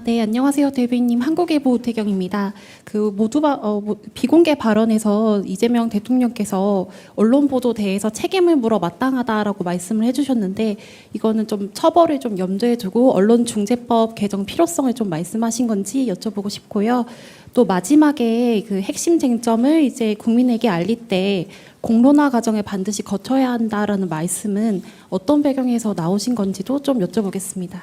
네, 안녕하세요, 대변인님. 한국일보 우태경입니다. 비공개 발언에서 이재명 대통령께서 언론 보도대에서 책임을 물어 마땅하다라고 말씀을 해주셨는데, 이거는 좀 처벌을 좀 염두에 두고 언론중재법 개정 필요성을 좀 말씀하신 건지 여쭤보고 싶고요. 또 마지막에 그 핵심 쟁점을 이제 국민에게 알릴 때 공론화 과정을 반드시 거쳐야 한다라는 말씀은 어떤 배경에서 나오신 건지도 좀 여쭤보겠습니다.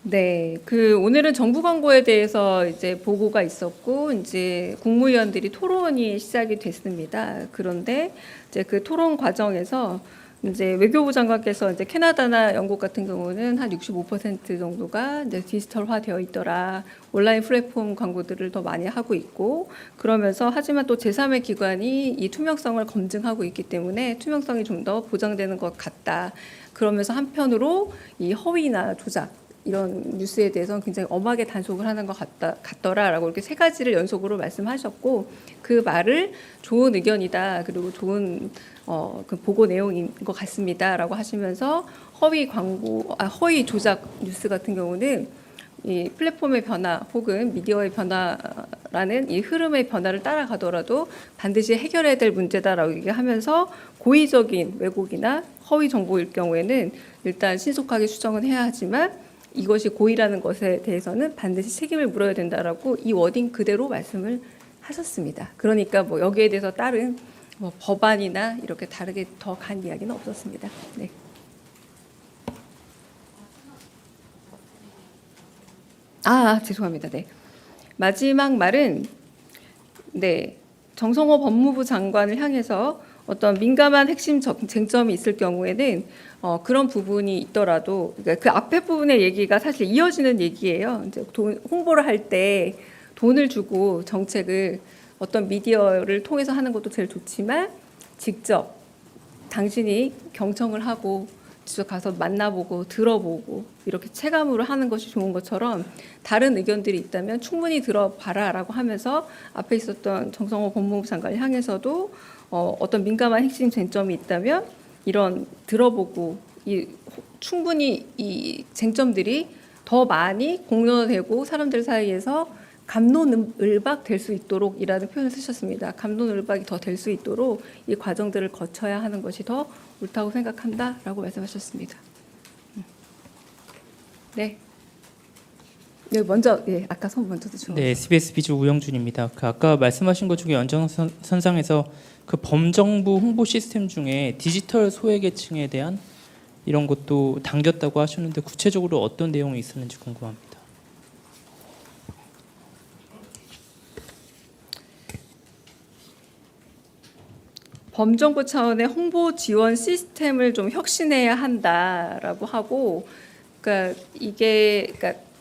네, 오늘은 정부 광고에 대해서 이제 보고가 있었고, 이제 국무위원들이 토론이 시작이 됐습니다. 그런데 이제 그 토론 과정에서 이제 외교부 장관께서 이제 캐나다나 영국 같은 경우는 한 65% 정도가 이제 디지털화 되어 있더라. 온라인 플랫폼 광고들을 더 많이 하고 있고, 그러면서 하지만 또 제3의 기관이 이 투명성을 검증하고 있기 때문에 투명성이 좀 더 보장되는 것 같다. 그러면서 한편으로 이 허위나 조작 이런 뉴스에 대해서는 굉장히 엄하게 단속을 하는 것 같더라라고 이렇게 세 가지를 연속으로 말씀하셨고, 그 말을 좋은 의견이다, 그리고 좋은 그 보고 내용인 것 같습니다라고 하시면서 허위 조작 뉴스 같은 경우는 이 플랫폼의 변화 혹은 미디어의 변화라는 이 흐름의 변화를 따라가더라도 반드시 해결해야 될 문제다라고 얘기하면서 고의적인 왜곡이나 허위 정보일 경우에는 일단 신속하게 수정은 해야 하지만 이것이 고의라는 것에 대해서는 반드시 책임을 물어야 된다라고 이 워딩 그대로 말씀을 하셨습니다. 그러니까 뭐 여기에 대해서 다른 뭐 법안이나 이렇게 다르게 더 간 이야기는 없었습니다. 네. 죄송합니다. 네. 마지막 말은 정성호 법무부 장관을 향해서 어떤 민감한 핵심 쟁점이 있을 경우에는 그런 부분이 있더라도, 그러니까 그 앞에 부분의 얘기가 사실 이어지는 얘기예요. 이제 홍보를 할 때 돈을 주고 정책을 어떤 미디어를 통해서 하는 것도 제일 좋지만 직접 당신이 경청을 하고 직접 가서 만나보고 들어보고 이렇게 체감으로 하는 것이 좋은 것처럼 다른 의견들이 있다면 충분히 들어봐라라고 하면서 앞에 있었던 정성호 법무부 장관을 향해서도 어떤 민감한 핵심 쟁점이 있다면 이런 들어보고 충분히 이 쟁점들이 더 많이 공론화되고 사람들 사이에서 갑론을박 될 수 있도록 이라는 표현을 쓰셨습니다. 갑론을박이 더 될 수 있도록 이 과정들을 거쳐야 하는 것이 더 옳다고 생각한다라고 말씀하셨습니다. 네. 먼저 아까 손 먼저 드죠. 네, SBS 비주 우영준입니다. 아까 말씀하신 것 중에 연장선상에서 그 범정부 홍보 시스템 중에 디지털 소외계층에 대한 이런 것도 당겼다고 하셨는데 구체적으로 어떤 내용이 있었는지 궁금합니다. 범정부 차원의 홍보 지원 시스템을 좀 혁신해야 한다라고 하고, 그러니까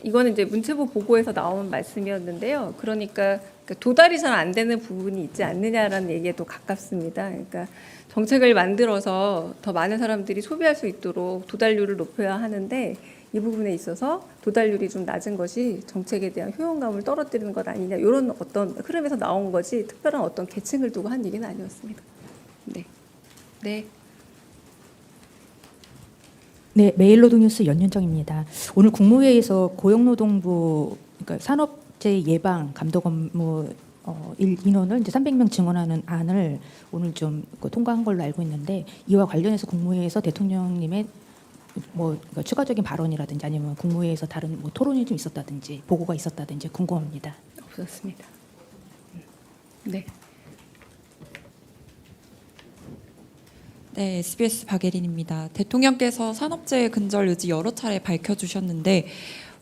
이거는 이제 문체부 보고에서 나온 말씀이었는데요. 그러니까 도달이 잘 안 되는 부분이 있지 않느냐라는 얘기에도 가깝습니다. 그러니까 정책을 만들어서 더 많은 사람들이 소비할 수 있도록 도달률을 높여야 하는데 이 부분에 있어서 도달률이 좀 낮은 것이 정책에 대한 효용감을 떨어뜨리는 것 아니냐, 이런 어떤 흐름에서 나온 거지 특별한 어떤 계층을 두고 한 얘기는 아니었습니다. 네, 메일노동뉴스 연윤정입니다. 오늘 국무회의에서 고용노동부, 그러니까 산업재해 예방 감독 업무 인원을 이제 300명 증원하는 안을 오늘 좀 통과한 걸로 알고 있는데, 이와 관련해서 국무회의에서 대통령님의 그러니까 추가적인 발언이라든지 아니면 국무회의에서 다른 토론이 좀 있었다든지 보고가 있었다든지 궁금합니다. 없었습니다. 네. 네, SBS 박예린입니다. 대통령께서 산업재해 근절 의지 여러 차례 밝혀주셨는데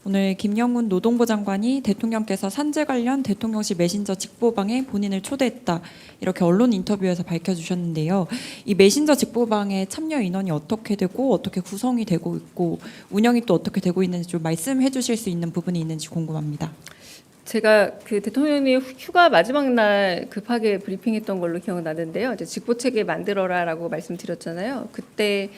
오늘 김영훈 노동부 장관이 대통령께서 산재 관련 대통령실 메신저 직보방에 본인을 초대했다, 이렇게 언론 인터뷰에서 밝혀주셨는데요. 이 메신저 직보방의 참여 인원이 어떻게 되고 어떻게 구성이 되고 있고 운영이 또 어떻게 되고 있는지 좀 말씀해 주실 수 있는 부분이 있는지 궁금합니다. 제가 그 대통령이 휴가 마지막 날 급하게 브리핑했던 걸로 기억나는데요. 이제 직보체계 만들어라라고 말씀드렸잖아요. 그때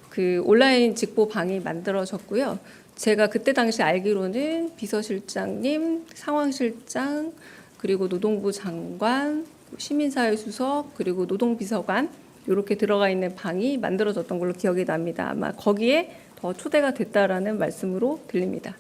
그 온라인 직보방이 만들어졌고요. 제가 그때 당시 알기로는 비서실장님, 상황실장, 그리고 노동부 장관, 시민사회 수석, 그리고 노동비서관 이렇게 들어가 있는 방이 만들어졌던 걸로 기억이 납니다. 아마 거기에 더 초대가 됐다라는 말씀으로 들립니다.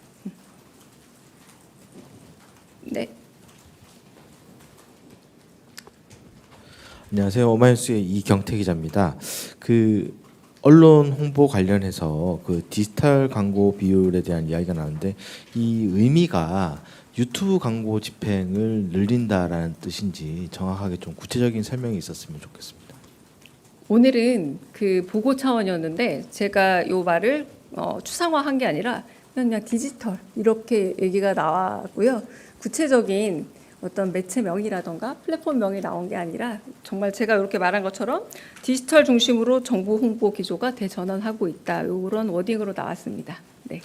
안녕하세요. 오마이뉴스의 이경태 기자입니다. 그 언론 홍보 관련해서 그 디지털 광고 비율에 대한 이야기가 나오는데 이 의미가 유튜브 광고 집행을 늘린다라는 뜻인지 정확하게 좀 구체적인 설명이 있었으면 좋겠습니다. 오늘은 그 보고 차원이었는데 제가 요 말을 추상화한 게 아니라 그냥 디지털 이렇게 얘기가 나왔고요. 구체적인 어떤 매체명이라던가 플랫폼명이 나온 게 아니라 정말 제가 이렇게 말한 것처럼 디지털 중심으로 정보 홍보 기조가 대전환하고 있다. 이런 워딩으로 나왔습니다. 네.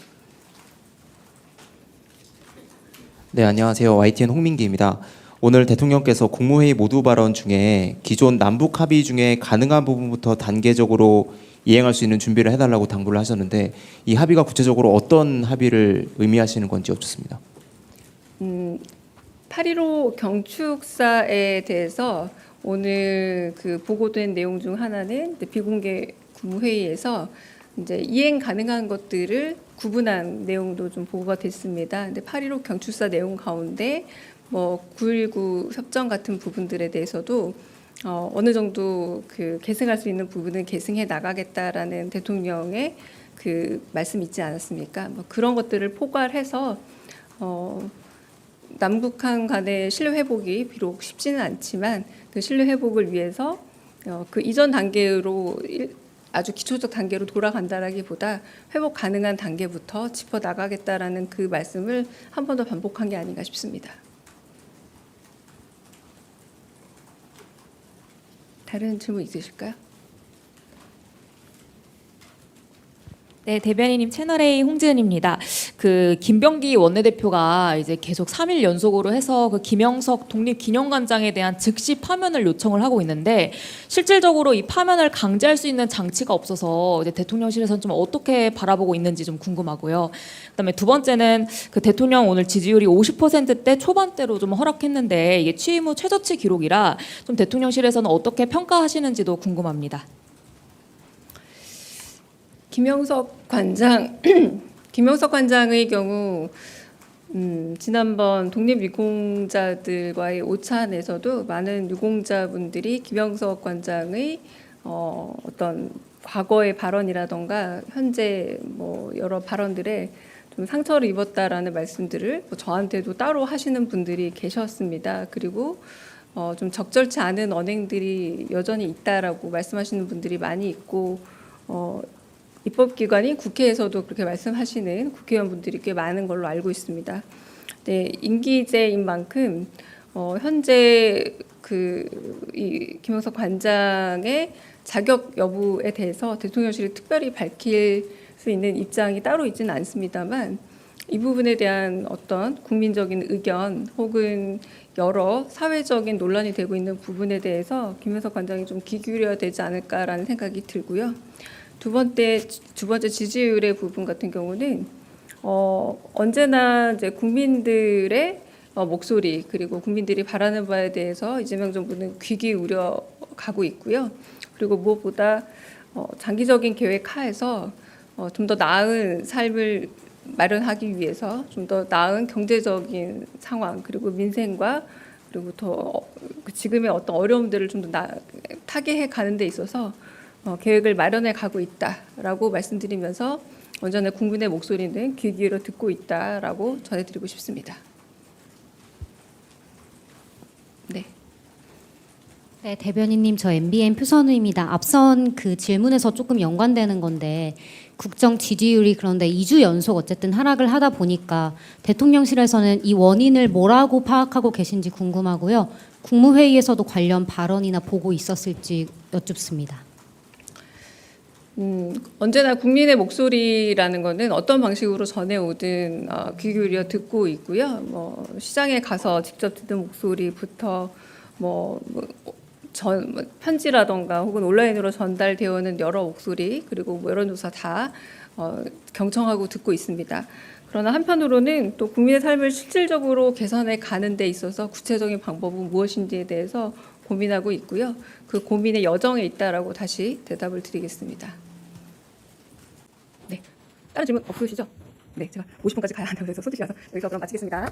네, 안녕하세요. YTN 홍민기입니다. 오늘 대통령께서 국무회의 모두 발언 중에 기존 남북 합의 중에 가능한 부분부터 단계적으로 이행할 수 있는 준비를 해달라고 당부를 하셨는데 이 합의가 구체적으로 어떤 합의를 의미하시는 건지 여쭙습니다. 8.15 경축사에 대해서 오늘 그 보고된 내용 중 하나는 비공개 국무회의에서 이제 이행 가능한 것들을 구분한 내용도 좀 보고가 됐습니다. 근데 8.15 경축사 내용 가운데 뭐 9.19 협정 같은 부분들에 대해서도 어느 정도 그 계승할 수 있는 부분은 계승해 나가겠다라는 대통령의 그 말씀 있지 않았습니까? 뭐 그런 것들을 포괄해서 남북한 간의 신뢰 회복이 비록 쉽지는 않지만 그 신뢰 회복을 위해서 그 이전 단계로 아주 기초적 단계로 돌아간다라기보다 회복 가능한 단계부터 짚어 나가겠다라는 그 말씀을 한 번 더 반복한 게 아닌가 싶습니다. 다른 질문 있으실까요? 네, 대변인님 채널A 홍지은입니다. 그 김병기 원내대표가 이제 계속 3일 연속으로 해서 그 김영석 독립기념관장에 대한 즉시 파면을 요청을 하고 있는데 실질적으로 이 파면을 강제할 수 있는 장치가 없어서 이제 대통령실에서는 좀 어떻게 바라보고 있는지 좀 궁금하고요. 그다음에 두 번째는 그 대통령 오늘 지지율이 50%대 초반대로 좀 허락했는데 이게 취임 후 최저치 기록이라 좀 대통령실에서는 어떻게 평가하시는지도 궁금합니다. 김영석 관장의 경우 지난번 독립유공자들과의 오찬에서도 많은 유공자분들이 김영석 관장의 어떤 과거의 발언이라던가 현재 뭐 여러 발언들에 좀 상처를 입었다라는 말씀들을 뭐 저한테도 따로 하시는 분들이 계셨습니다. 그리고 좀 적절치 않은 언행들이 여전히 있다라고 말씀하시는 분들이 많이 있고 입법기관인 국회에서도 그렇게 말씀하시는 국회의원분들이 꽤 많은 걸로 알고 있습니다. 네, 임기제인 만큼 현재 이 김영석 관장의 자격 여부에 대해서 대통령실이 특별히 밝힐 수 있는 입장이 따로 있지는 않습니다만 이 부분에 대한 어떤 국민적인 의견 혹은 여러 사회적인 논란이 되고 있는 부분에 대해서 김영석 관장이 좀 귀 기울여야 되지 않을까라는 생각이 들고요. 두 번째 지지율의 부분 같은 경우는 언제나 이제 국민들의 목소리 그리고 국민들이 바라는 바에 대해서 이재명 정부는 귀 기울여 가고 있고요. 그리고 무엇보다 장기적인 계획 하에서 좀 더 나은 삶을 마련하기 위해서 좀 더 나은 경제적인 상황 그리고 민생과 그리고 더 지금의 어떤 어려움들을 좀 더 타개해 가는 데 있어서 계획을 마련해 가고 있다라고 말씀드리면서 언제나 국민의 목소리는 귀 기울여 듣고 있다라고 전해드리고 싶습니다. 네. 네, 대변인님 저 MBN 표선우입니다. 앞선 그 질문에서 조금 연관되는 건데 국정 지지율이 그런데 2주 연속 어쨌든 하락을 하다 보니까 대통령실에서는 이 원인을 뭐라고 파악하고 계신지 궁금하고요. 국무회의에서도 관련 발언이나 보고 있었을지 여쭙습니다. 언제나 국민의 목소리라는 것은 어떤 방식으로 전해오든 귀 기울여 듣고 있고요. 뭐 시장에 가서 직접 듣는 목소리부터 편지라던가 혹은 온라인으로 전달되어 오는 여러 목소리 그리고 뭐 여론조사 다 경청하고 듣고 있습니다. 그러나 한편으로는 또 국민의 삶을 실질적으로 개선해 가는 데 있어서 구체적인 방법은 무엇인지에 대해서 고민하고 있고요. 그 고민의 여정에 있다라고 다시 대답을 드리겠습니다. 네, 다른 질문 없으시죠? 네, 제가 50분까지 가야 한다고 해서 손짓이라서 여기서 그럼 마치겠습니다.